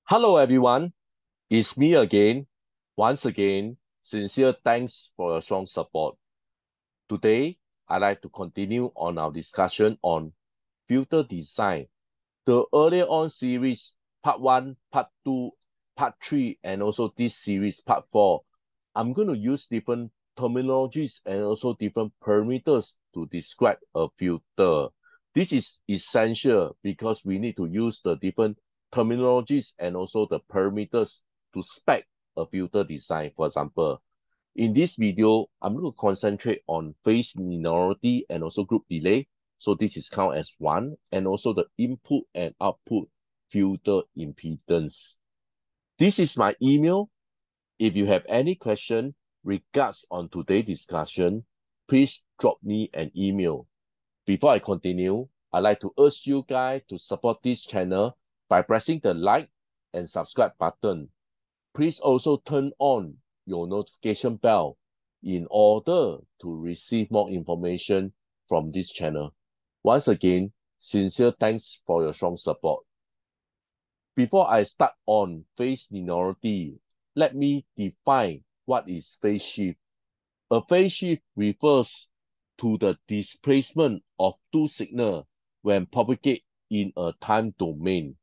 Hello everyone, it's me again. Once again, sincere thanks for your strong support. Today, I'd like to continue on our discussion on filter design. The earlier on series, part 1, part 2, part 3, and also this series, part 4, I'm going to use different terminologies and also different parameters to describe a filter. This is essential because we need to use the different terminologies and also the parameters to spec a filter design. For example, in this video, I'm going to concentrate on phase linearity and also group delay. So this is count as 1, and also the input and output filter impedance. This is my email. If you have any question regards on today's discussion, please drop me an email. Before I continue, I'd like to urge you guys to support this channel by pressing the like and subscribe button. Please also turn on your notification bell in order to receive more information from this channel. Once again, sincere thanks for your strong support. Before I start on phase linearity, let me define what is phase shift. A phase shift refers to the displacement of two signals when propagated in a time domain.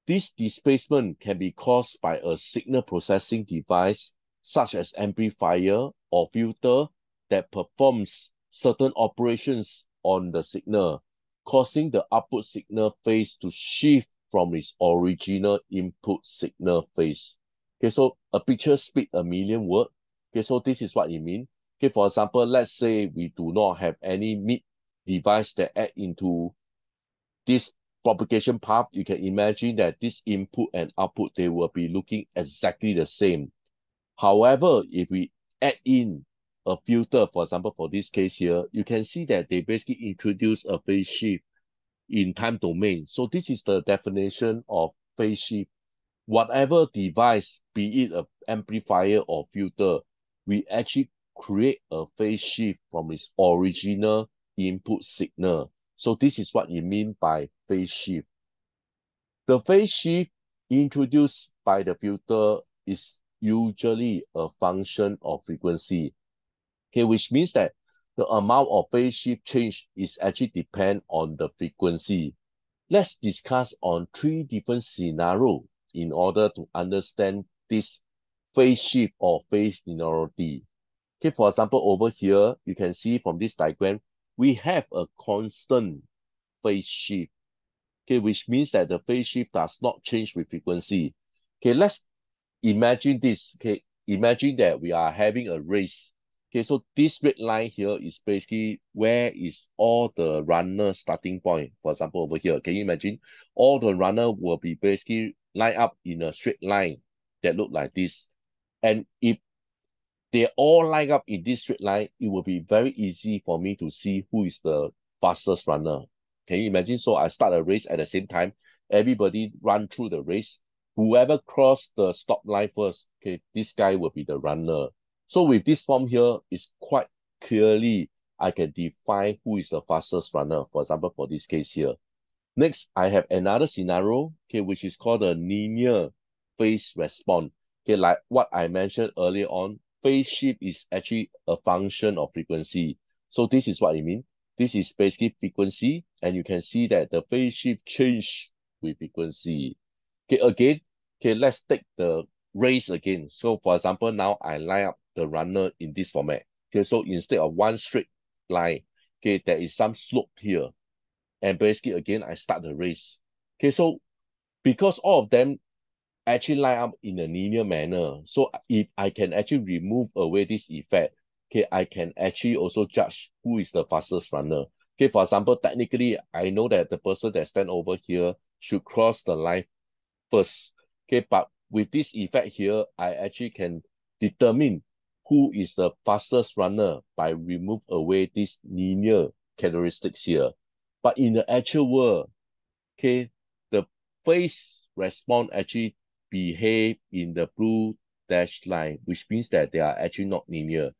This displacement can be caused by a signal processing device such as amplifier or filter that performs certain operations on the signal, causing the output signal phase to shift from its original input signal phase. Okay, so a picture speaks a million words. Okay, so this is what it means. Okay, for example, let's say we do not have any mid device that add into this propagation path. You can imagine that this input and output, they will be looking exactly the same. However, if we add in a filter, for example, for this case here, you can see that they basically introduce a phase shift in time domain. So this is the definition of phase shift. Whatever device, be it an amplifier or filter, we actually create a phase shift from its original input signal. So this is what it means by phase shift. The phase shift introduced by the filter is usually a function of frequency, okay, which means that the amount of phase shift change is actually depend on the frequency. Let's discuss on 3 different scenarios in order to understand this phase shift or phase linearity. Okay, for example, over here, you can see from this diagram, we have a constant phase shift, okay, which means that the phase shift does not change with frequency. Okay, let's imagine this. Okay, imagine that we are having a race. Okay, so this red line here is basically where is all the runner starting point. For example, over here, can you imagine? All the runner will be basically lined up in a straight line that look like this. And if they all line up in this straight line, it will be very easy for me to see who is the fastest runner. Can you imagine? So I start a race at the same time. Everybody run through the race. Whoever cross the stop line first, okay, this guy will be the runner. So with this form here, it's quite clearly I can define who is the fastest runner. For example, for this case here. Next, I have another scenario, okay, which is called a linear phase response. Okay, like what I mentioned earlier on, phase shift is actually a function of frequency. So this is what I mean. This is basically frequency, and you can see that the phase shift change with frequency. Okay, again, okay, let's take the race again. So for example, now I line up the runner in this format. Okay, so instead of one straight line, okay, there is some slope here. And basically, again, I start the race. Okay, so because all of them actually line up in a linear manner, so if I can actually remove away this effect, okay, I can actually also judge who is the fastest runner. Okay, for example, technically, I know that the person that stand over here should cross the line first. Okay, but with this effect here, I actually can determine who is the fastest runner by remove away this linear characteristics here. But in the actual world, okay, the phase response actually behave in the blue dashed line, which means that they are actually not linear.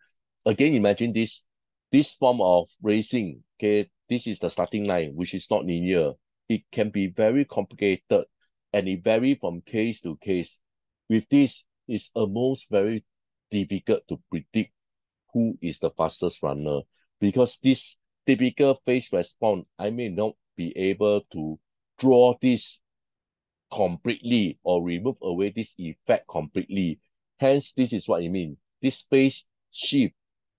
Again, imagine this form of racing, okay, this is the starting line, which is not linear. It can be very complicated and it varies from case to case. With this, it's almost very difficult to predict who is the fastest runner, because this typical phase response, I may not be able to draw this completely or remove away this effect completely. Hence, this is what I mean. This phase shift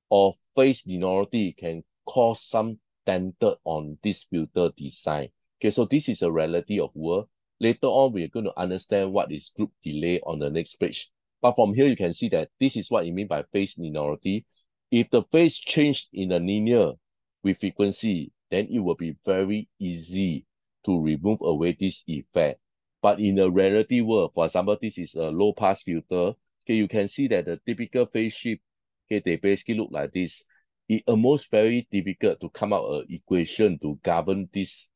or phase linearity can cause some dented on this filter design. Okay, so this is a reality of world. Later on, we're going to understand what is group delay on the next page. But from here, you can see that this is what I mean by phase linearity. If the phase changed in a linear with frequency, then it will be very easy to remove away this effect. But in the reality world, for example, this is a low pass filter. Okay, you can see that the typical phase shift, okay, they basically look like this. It almost very difficult to come out an equation to govern this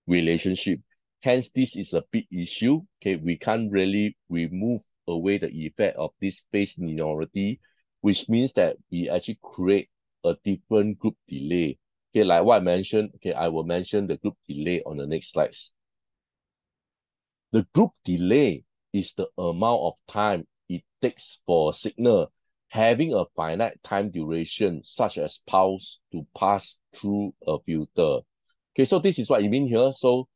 relationship. Hence, this is a big issue. Okay, we can't really remove away the effect of this phase linearity, which means that we actually create a different group delay. Okay, like what I mentioned, okay, I will mention the group delay on the next slides. The group delay is the amount of time it takes for a signal having a finite time duration, such as pulse, to pass through a filter. Okay, so this is what you mean here. So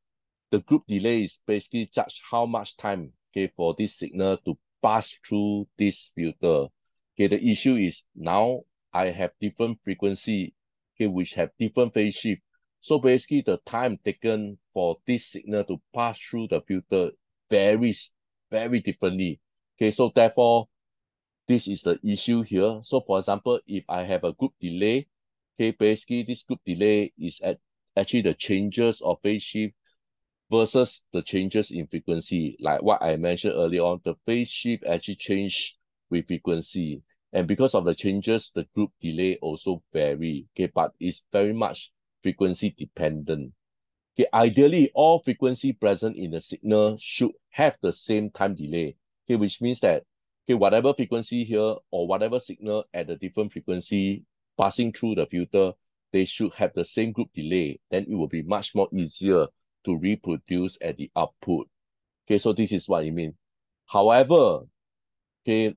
the group delay is basically judge how much time, okay, for this signal to pass through this filter. Okay, the issue is now I have different frequency, okay, which have different phase shift. So basically, the time taken for this signal to pass through the filter varies very differently. Okay, so therefore, this is the issue here. So for example, if I have a group delay, okay, basically this group delay is actually the changes of phase shift versus the changes in frequency. Like what I mentioned earlier on, the phase shift actually change with frequency. And because of the changes, the group delay also vary, okay, but it's very much frequency dependent. Okay, ideally, all frequency present in the signal should have the same time delay, okay, which means that, okay, whatever frequency here or whatever signal at a different frequency passing through the filter, they should have the same group delay. Then it will be much more easier to reproduce at the output. Okay, so this is what I mean. However, okay,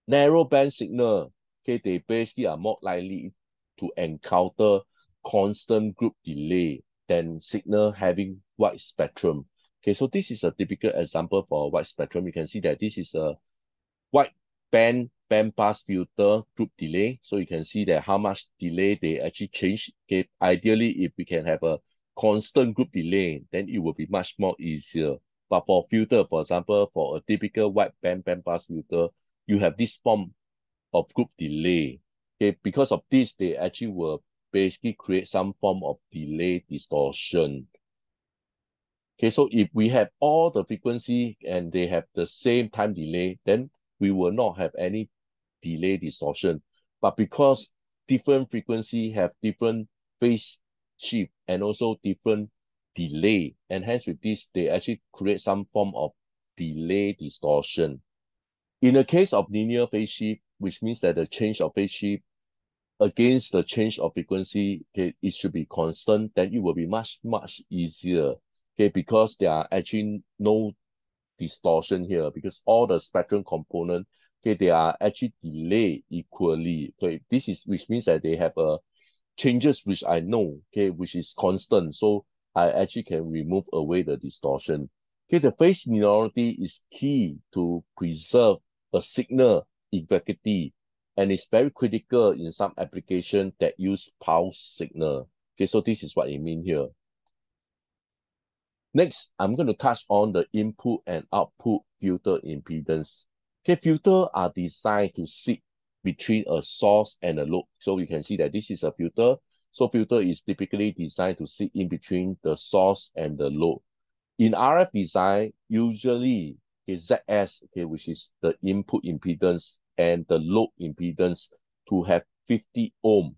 narrow band signal, okay, they basically are more likely to encounter constant group delay than signal having wide spectrum. Okay, so this is a typical example for a wide spectrum. You can see that this is a wide band pass filter group delay. So you can see that how much delay they actually change. Okay, ideally, if we can have a constant group delay, then it will be much more easier. But for filter, for example, for a typical wide band pass filter, you have this form of group delay. Okay, because of this, they actually will basically create some form of delay distortion. Okay, so if we have all the frequency and they have the same time delay, then we will not have any delay distortion. But because different frequency have different phase shift and also different delay, and hence with this, they actually create some form of delay distortion. In the case of linear phase shift, which means that the change of phase shift against the change of frequency, okay, it should be constant, then it will be much, much easier, okay, because there are actually no distortion here, because all the spectrum component, okay, they are actually delayed equally. Okay, this is, which means that they have a changes which I know, okay, which is constant. So I actually can remove away the distortion. Okay, the phase linearity is key to preserve a signal integrity, and it's very critical in some application that use pulse signal. Okay, so this is what I mean here. Next, I'm going to touch on the input and output filter impedance. Okay, filters are designed to sit between a source and a load. So you can see that this is a filter. So filter is typically designed to sit in between the source and the load. In RF design, usually okay, ZS, okay, which is the input impedance, and the load impedance to have 50 ohm.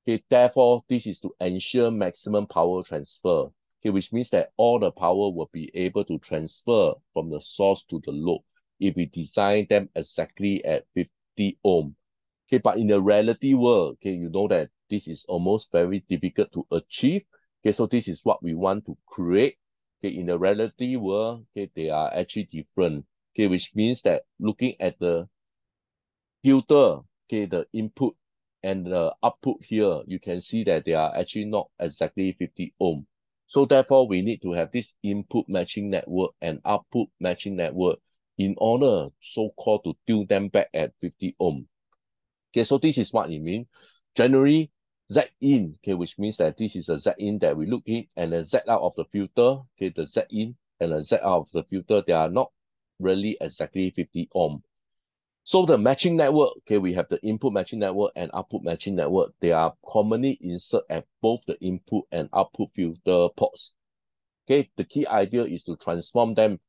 Okay, therefore, this is to ensure maximum power transfer. Okay, which means that all the power will be able to transfer from the source to the load if we design them exactly at 50 ohm. Okay, but in the reality world, okay, you know that this is almost very difficult to achieve. Okay, so this is what we want to create. Okay, in the relative world, okay, they are actually different. Okay, which means that looking at the filter, okay, the input and the output here, you can see that they are actually not exactly 50 ohm. So therefore, we need to have this input matching network and output matching network in order so-called to tune them back at 50 ohm. Okay, so this is what it means. Generally, Z in, okay, which means that this is a Z in that we look in, and a Z out of the filter, okay, the Z in and a Z out of the filter, they are not really exactly 50 ohm. So the matching network, okay, we have the input matching network and output matching network. They are commonly inserted at both the input and output filter ports. Okay, the key idea is to transform them,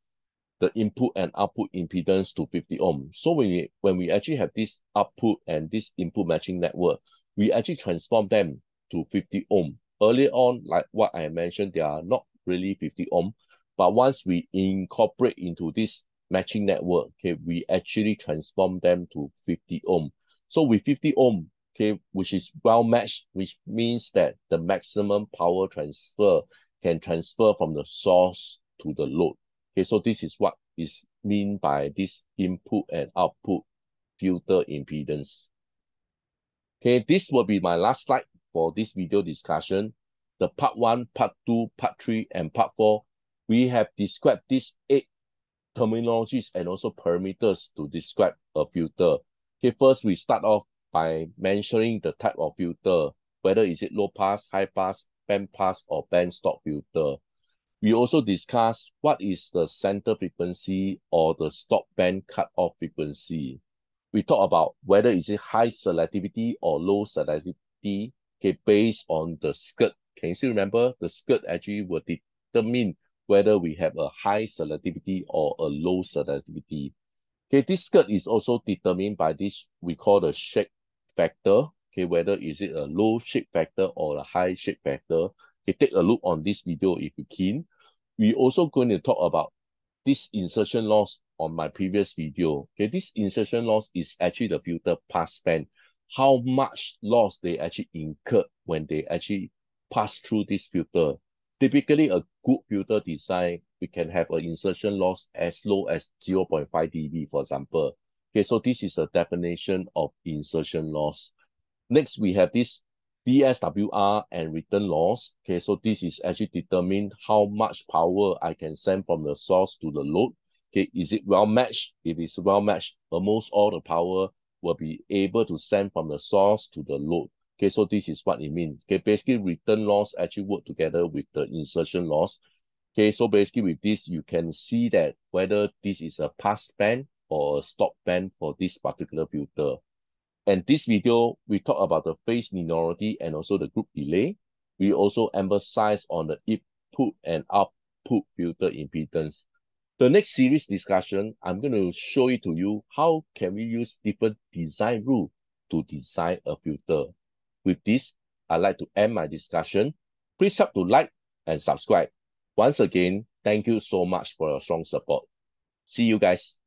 the input and output impedance, to 50 ohm. So when we actually have this output and this input matching network, we actually transform them to 50 ohm. Earlier on, like what I mentioned, they are not really 50 ohm, but once we incorporate into this matching network, okay, we actually transform them to 50 ohm. So with 50 ohm, okay, which is well matched, which means that the maximum power transfer can transfer from the source to the load. Okay, so this is what is mean by this input and output filter impedance. Okay, this will be my last slide for this video discussion. The part 1, part 2, part 3, and part 4, we have described these 8 terminologies and also parameters to describe a filter. Okay, first we start off by mentioning the type of filter, whether is it low pass, high pass, band pass, or band stop filter. We also discuss what is the center frequency or the stop band cutoff frequency. We talk about whether is it high selectivity or low selectivity, okay, based on the skirt. Can you still remember? The skirt actually will determine whether we have a high selectivity or a low selectivity. Okay, this skirt is also determined by this we call the shape factor. Okay, whether is it a low shape factor or a high shape factor. Okay, take a look on this video if you can. We also going to talk about this insertion loss on my previous video. Okay, this insertion loss is actually the filter pass band. How much loss they actually incur when they actually pass through this filter. Typically, a good filter design, we can have an insertion loss as low as 0.5 dB, for example. Okay, so this is a definition of insertion loss. Next, we have this VSWR and return loss. Okay, so this is actually determine how much power I can send from the source to the load. Okay, is it well matched? If it's well matched, almost all the power will be able to send from the source to the load. Okay, so this is what it means. Okay, basically return loss actually work together with the insertion loss. Okay, so basically with this, you can see that whether this is a pass band or a stop band for this particular filter. And this video, we talk about the phase linearity and also the group delay. We also emphasize on the input and output filter impedance. The next series discussion, I'm going to show it to you how can we use different design rule to design a filter. With this, I'd like to end my discussion. Please help to like and subscribe. Once again, thank you so much for your strong support. See you guys.